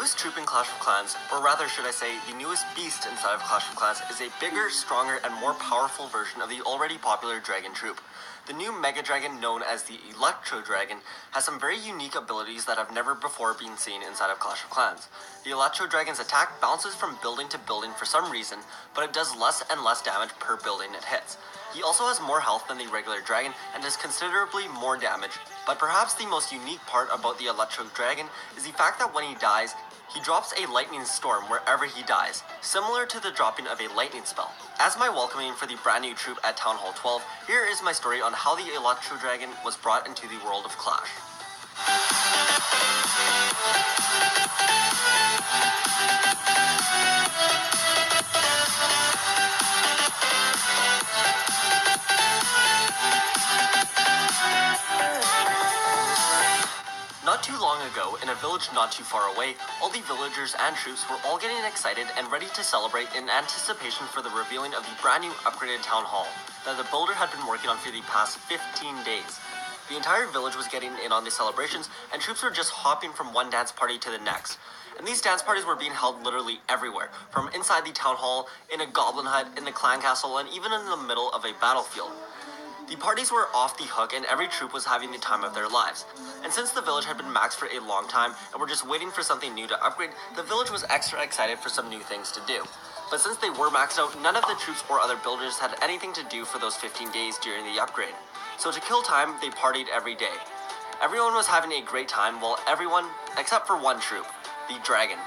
newest troop in Clash of Clans, or rather should I say, the newest beast inside of Clash of Clans, is a bigger, stronger, and more powerful version of the already popular dragon troop. The new Mega Dragon, known as the Electro Dragon, has some very unique abilities that have never before been seen inside of Clash of Clans. The Electro Dragon's attack bounces from building to building for some reason, but it does less and less damage per building it hits. He also has more health than the regular dragon and does considerably more damage, but perhaps the most unique part about the Electro Dragon is the fact that when he dies, he drops a lightning storm wherever he dies, similar to the dropping of a lightning spell. As my welcoming for the brand new troop at Town Hall 12, here is my story on how the Electro Dragon was brought into the world of Clash. Not too long ago, in a village not too far away, all the villagers and troops were all getting excited and ready to celebrate in anticipation for the revealing of the brand new upgraded town hall that the builder had been working on for the past 15 days. The entire village was getting in on the celebrations, and troops were just hopping from one dance party to the next. And these dance parties were being held literally everywhere, from inside the town hall, in a goblin hut, in the clan castle, and even in the middle of a battlefield. The parties were off the hook and every troop was having the time of their lives. And since the village had been maxed for a long time and were just waiting for something new to upgrade, the village was extra excited for some new things to do. But since they were maxed out, none of the troops or other builders had anything to do for those 15 days during the upgrade. So to kill time, they partied every day. Everyone was having a great time, while everyone, except for one troop, the dragon.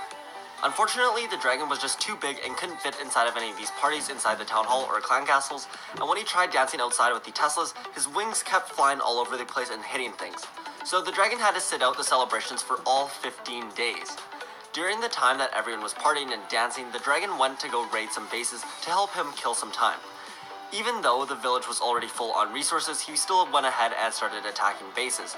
Unfortunately, the dragon was just too big and couldn't fit inside of any of these parties inside the town hall or clan castles, and when he tried dancing outside with the Teslas, his wings kept flying all over the place and hitting things. So the dragon had to sit out the celebrations for all 15 days. During the time that everyone was partying and dancing, the dragon went to go raid some bases to help him kill some time. Even though the village was already full on resources, he still went ahead and started attacking bases.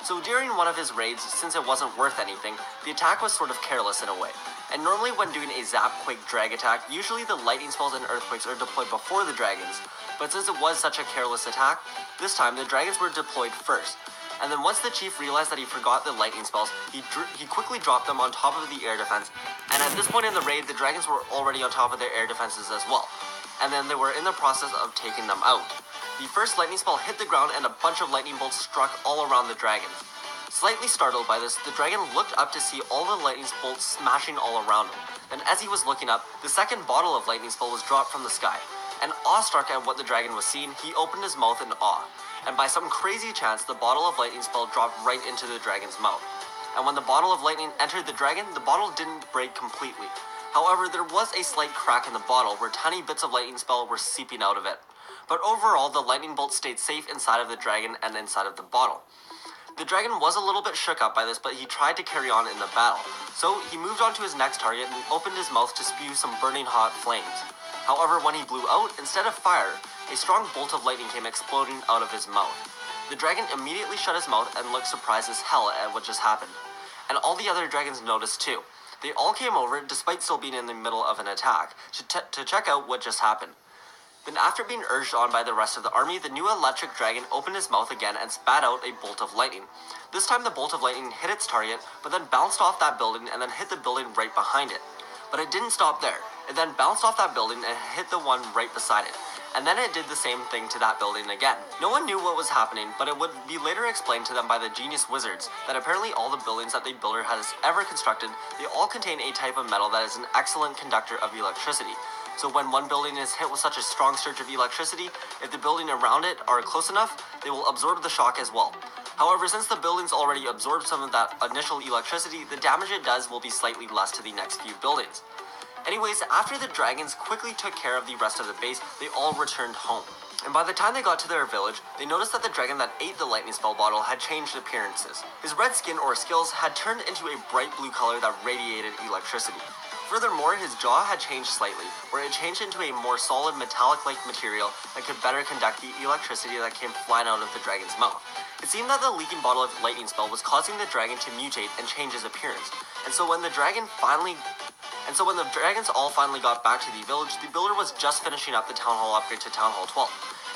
So during one of his raids, since it wasn't worth anything, the attack was sort of careless in a way. And normally when doing a zap, quake, drag attack, usually the lightning spells and earthquakes are deployed before the dragons. But since it was such a careless attack, this time the dragons were deployed first. And then once the chief realized that he forgot the lightning spells, he quickly dropped them on top of the air defense. And at this point in the raid, the dragons were already on top of their air defenses as well. And then they were in the process of taking them out. The first lightning spell hit the ground and a bunch of lightning bolts struck all around the dragons. Slightly startled by this, the dragon looked up to see all the lightning bolts smashing all around him. And as he was looking up, the second bottle of lightning spell was dropped from the sky. And awestruck at what the dragon was seeing, he opened his mouth in awe. And by some crazy chance, the bottle of lightning spell dropped right into the dragon's mouth. And when the bottle of lightning entered the dragon, the bottle didn't break completely. However, there was a slight crack in the bottle where tiny bits of lightning spell were seeping out of it. But overall, the lightning bolt stayed safe inside of the dragon and inside of the bottle. The dragon was a little bit shook up by this, but he tried to carry on in the battle. So he moved on to his next target and opened his mouth to spew some burning hot flames. However, when he blew out, instead of fire, a strong bolt of lightning came exploding out of his mouth. The dragon immediately shut his mouth and looked surprised as hell at what just happened. And all the other dragons noticed too. They all came over, despite still being in the middle of an attack, to check out what just happened. Then after being urged on by the rest of the army, the new electric dragon opened his mouth again and spat out a bolt of lightning. This time the bolt of lightning hit its target, but then bounced off that building and then hit the building right behind it. But it didn't stop there. It then bounced off that building and hit the one right beside it. And then it did the same thing to that building again. No one knew what was happening, but it would be later explained to them by the genius wizards that apparently all the buildings that the builder has ever constructed, they all contain a type of metal that is an excellent conductor of electricity. So when one building is hit with such a strong surge of electricity, if the building around it are close enough, they will absorb the shock as well. However, since the buildings already absorbed some of that initial electricity, the damage it does will be slightly less to the next few buildings. Anyways, after the dragons quickly took care of the rest of the base, they all returned home. And by the time they got to their village, they noticed that the dragon that ate the lightning spell bottle had changed appearances. His red skin or scales had turned into a bright blue color that radiated electricity. Furthermore, his jaw had changed slightly, where it changed into a more solid metallic-like material that could better conduct the electricity that came flying out of the dragon's mouth. It seemed that the leaking bottle of lightning spell was causing the dragon to mutate and change his appearance. And so when the dragons all finally got back to the village, the builder was just finishing up the town hall upgrade to Town Hall 12.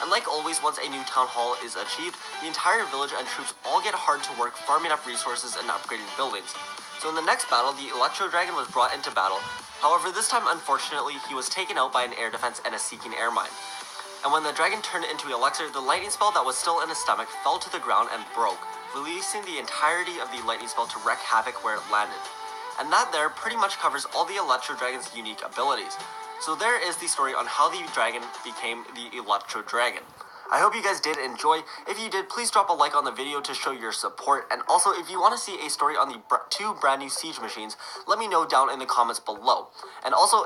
And like always, once a new town hall is achieved, the entire village and troops all get hard to work farming up resources and upgrading buildings. So in the next battle, the Electro Dragon was brought into battle. However, this time, unfortunately, he was taken out by an air defense and a Seeking Air Mine. And when the dragon turned into Elixir, the lightning spell that was still in his stomach fell to the ground and broke, releasing the entirety of the lightning spell to wreak havoc where it landed. And that there pretty much covers all the Electro Dragon's unique abilities. So there is the story on how the dragon became the Electro Dragon. I hope you guys did enjoy. If you did, please drop a like on the video to show your support. And also, if you want to see a story on the two brand new siege machines, let me know down in the comments below. And also,